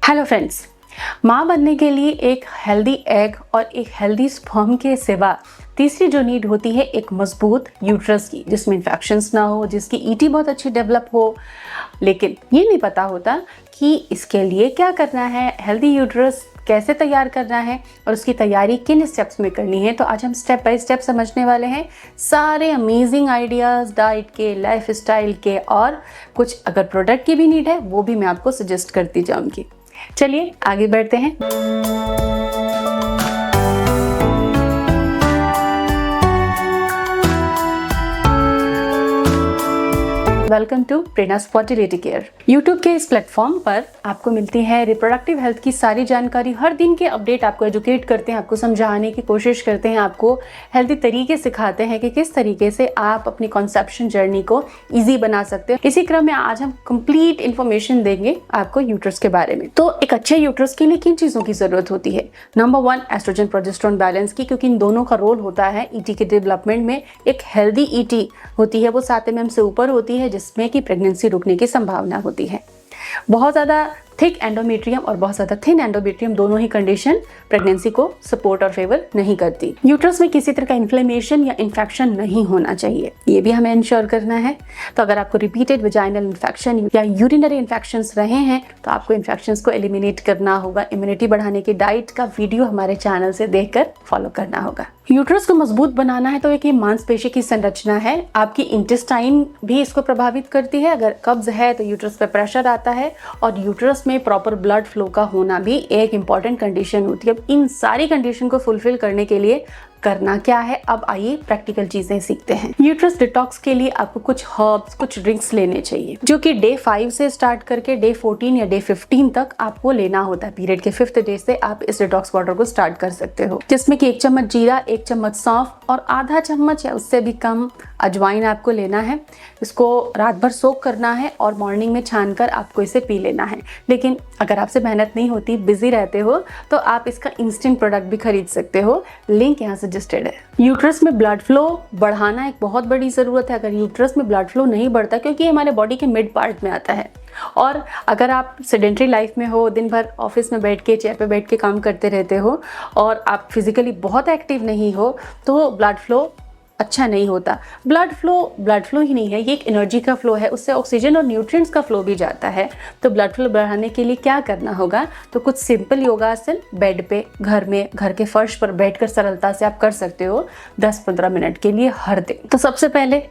Hello friends, माँ बनने के लिए एक हेल्दी एग और एक हेल्दी स्पर्म के सिवा तीसरी जो नीड होती है एक मजबूत यूट्रस की, जिसमें इन्फेक्शंस ना हो, जिसकी ईटी बहुत अच्छी डेवलप हो। लेकिन ये नहीं पता होता कि इसके लिए क्या करना है, हेल्दी यूट्रस कैसे तैयार करना है और उसकी तैयारी किन स्टेप्स में करनी है। तो आज हम स्टेप बाय स्टेप समझने वाले हैं सारे अमेजिंग आइडियाज़ डाइट के, लाइफ स्टाइल के, और कुछ अगर प्रोडक्ट की भी नीड है वो भी मैं आपको सजेस्ट करती जाऊँगी। चलिए आगे बढ़ते हैं। Welcome to Prerna's fertility care. YouTube के इस प्लेटफॉर्म पर आपको मिलती है रिप्रोडक्टिव हेल्थ की सारी जानकारी। हर दिन के अपडेट आपको एजुकेट करते हैं, आपको समझाने की कोशिश करते हैं, आपको हेल्दी तरीके सिखाते हैं कि किस तरीके से आप अपनी कॉन्सेप्शन जर्नी को इजी बना सकते हैं। इसी क्रम में आज हम कंप्लीट इन्फॉर्मेशन देंगे आपको यूट्रस के बारे में। तो एक अच्छे यूट्रस के लिए किन चीज़ों की ज़रूरत होती है? नंबर 1, एस्ट्रोजन प्रोजेस्टेरोन बैलेंस की, क्योंकि इन दोनों का रोल होता है ईटी के डेवलपमेंट में। एक हेल्दी ईटी होती है वो 7 mm से ऊपर होती है, जिसमें कि प्रेगनेंसी रुकने की संभावना होती है। बहुत ज़्यादा थिक एंडोमेट्रियम और बहुत ज़्यादा थिन एंडोमेट्रियम दोनों ही कंडीशन प्रेगनेंसी को सपोर्ट और फेवर नहीं करती। यूट्रस में किसी तरह का इन्फ्लेमेशन या इन्फेक्शन नहीं होना चाहिए, ये भी हमें इंश्योर करना है। तो अगर आपको रिपीटेड वेजाइनल इन्फेक्शन या यूरिनरी इन्फेक्शंस रहे हैं तो आपको इन्फेक्शंस को एलिमिनेट करना होगा। इम्यूनिटी बढ़ाने की डाइट का वीडियो हमारे चैनल से देखकर फॉलो करना होगा। यूट्रस को मजबूत बनाना है तो एक ये मांसपेशी की संरचना है, आपकी इंटेस्टाइन भी इसको प्रभावित करती है। अगर कब्ज है तो यूट्रस पे प्रेशर आता है, और यूट्रस में प्रॉपर ब्लड फ्लो का होना भी एक इंपॉर्टेंट कंडीशन होती है। अब इन सारी कंडीशन को फुलफिल करने के लिए करना क्या है, अब आइए प्रैक्टिकल चीजें सीखते हैं। यूट्रस डिटॉक्स के लिए आपको कुछ हर्ब्स, कुछ ड्रिंक्स लेने चाहिए, जो कि डे 5 से स्टार्ट करके डे 14 या डे 15 तक आपको लेना होता है। पीरियड के 5th डे से आप इस डिटॉक्स वाटर को स्टार्ट कर सकते हो, जिसमें कि 1 चम्मच जीरा, 1 चम्मच सौंफ और आधा चम्मच या उससे भी कम अजवाइन आपको लेना है। इसको रात भर सोक करना है और मॉर्निंग में छानकर आपको इसे पी लेना है। लेकिन अगर आपसे मेहनत नहीं होती, बिजी रहते हो, तो आप इसका इंस्टेंट प्रोडक्ट भी खरीद सकते हो, लिंक यहाँ सजेस्टेड है। यूट्रस में ब्लड फ्लो बढ़ाना एक बहुत बड़ी ज़रूरत है। अगर यूट्रस में ब्लड फ्लो नहीं बढ़ता, क्योंकि ये हमारे बॉडी के मिड पार्ट में आता है, और अगर आप सेडेंटरी लाइफ में हो, दिन भर ऑफिस में बैठ के, चेयर पे बैठ के काम करते रहते हो और आप फिजिकली बहुत एक्टिव नहीं हो, तो ब्लड फ्लो अच्छा नहीं होता। ब्लड फ्लो ही नहीं है, ये एक एनर्जी का फ्लो है, उससे ऑक्सीजन और न्यूट्रिएंट्स का फ्लो भी जाता है। तो ब्लड फ्लो बढ़ाने के लिए क्या करना होगा? तो कुछ सिंपल योगासन बेड पे, घर में, घर के फर्श पर बैठकर सरलता से आप कर सकते हो 10-15 मिनट के लिए हर दिन। तो सबसे पहले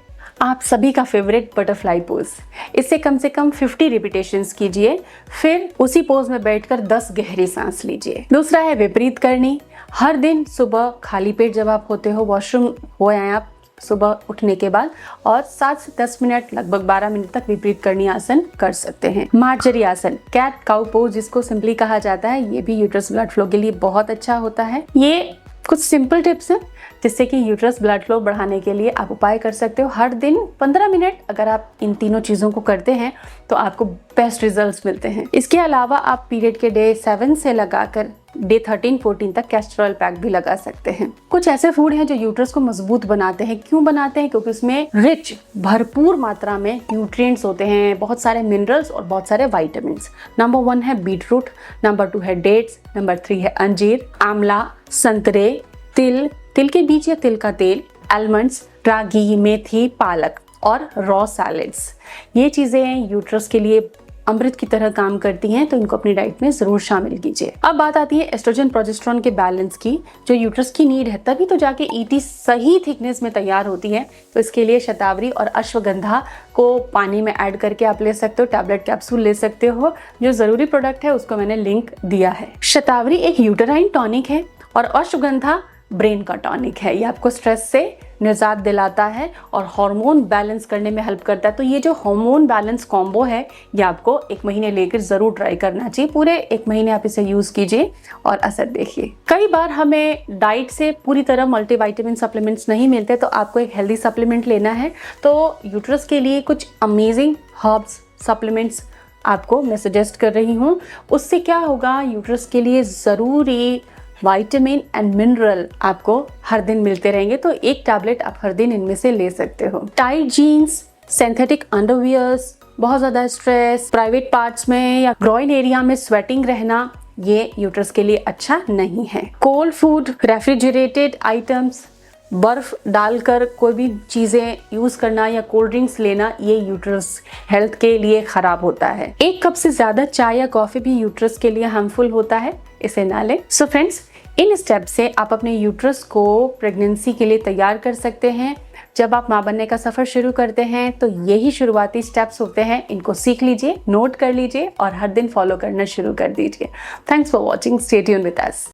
आप सभी का फेवरेट बटरफ्लाई पोज, इससे कम से कम 50 रिपीटेशंस कीजिए। फिर उसी पोज में बैठकर 10 गहरी सांस लीजिए। दूसरा है विपरीत करनी। हर दिन सुबह खाली पेट जब आप होते हो, वॉशरूम हो आए आप सुबह उठने के बाद, और 7 से 10 मिनट, लगभग 12 मिनट तक विपरीत करनी आसन कर सकते हैं। मार्जरी आसन, कैट काउ पोज जिसको सिंपली कहा जाता है, ये भी यूट्रस ब्लड फ्लो के लिए बहुत अच्छा होता है। ये कुछ सिंपल टिप्स हैं जिससे कि यूट्रस ब्लड फ्लो बढ़ाने के लिए आप उपाय कर सकते हो। हर दिन 15 मिनट अगर आप इन तीनों चीज़ों को करते हैं तो आपको बेस्ट रिजल्ट्स मिलते हैं। इसके अलावा आप पीरियड के डे 7 से लगाकर डे 13-14 तक कैस्टर ऑयल पैक भी लगा सकते हैं। कुछ ऐसे फूड हैं जो यूट्रस को मजबूत बनाते हैं। क्यों बनाते हैं? क्योंकि उसमें रिच, भरपूर मात्रा में न्यूट्रिएंट्स होते हैं, बहुत सारे मिनरल्स और बहुत सारे विटामिन्स। नंबर 1 है बीटरूट, नंबर 2 है डेट्स, नंबर 3 है अंजीर, आंवला, संतरे, तिल के बीज या तिल का तेल, आलमंड्स, रागी, मेथी, पालक और रॉ सैलेड्स। ये चीज़ें यूट्रस के लिए अमृत की तरह काम करती हैं, तो इनको अपनी डाइट में जरूर शामिल कीजिए। अब बात आती है एस्ट्रोजन प्रोजेस्टेरोन के बैलेंस की, जो यूट्रस की नीड है, तभी तो जाके ईटी सही थिकनेस में तैयार होती है। तो इसके लिए शतावरी और अश्वगंधा को पानी में ऐड करके आप ले सकते हो, टैबलेट कैप्सूल ले सकते हो। जो जरूरी प्रोडक्ट है उसको मैंने लिंक दिया है। शतावरी एक यूटेराइन टॉनिक है और अश्वगंधा ब्रेन का टॉनिक है। ये आपको स्ट्रेस से निजात दिलाता है और हार्मोन बैलेंस करने में हेल्प करता है। तो ये जो हार्मोन बैलेंस कॉम्बो है, ये आपको 1 महीने लेकर जरूर ट्राई करना चाहिए। पूरे 1 महीने आप इसे यूज कीजिए और असर देखिए। कई बार हमें डाइट से पूरी तरह मल्टीविटामिन सप्लीमेंट्स नहीं मिलते, तो आपको एक हेल्दी सप्लीमेंट लेना है। तो यूट्रस के लिए कुछ अमेजिंग हर्ब्स सप्लीमेंट्स आपको मैं सजेस्ट कर रही हूँ। उससे क्या होगा, यूट्रस के लिए ज़रूरी विटामिन एंड मिनरल आपको हर दिन मिलते रहेंगे। तो एक टैबलेट आप हर दिन इनमें से ले सकते हो। टाइट जीन्स, सिंथेटिक अंडरवियर्स, बहुत ज़्यादा स्ट्रेस, प्राइवेट पार्ट्स में या ग्रॉइन एरिया में स्वेटिंग रहना, ये यूट्रस के लिए अच्छा नहीं है। कोल्ड फूड, रेफ्रिजरेटेड आइटम्स, बर्फ डालकर कोई भी चीज़ें यूज़ करना या कोल्ड ड्रिंक्स लेना, ये यूट्रस हेल्थ के लिए ख़राब होता है। 1 कप से ज़्यादा चाय या कॉफ़ी भी यूट्रस के लिए हार्मफुल होता है, इसे ना लें। सो फ्रेंड्स, इन स्टेप से आप अपने यूट्रस को प्रेगनेंसी के लिए तैयार कर सकते हैं। जब आप माँ बनने का सफ़र शुरू करते हैं तो यही शुरुआती स्टेप्स होते हैं, इनको सीख लीजिए, नोट कर लीजिए और हर दिन फॉलो करना शुरू कर दीजिए। Thanks for watching, stay tuned with us.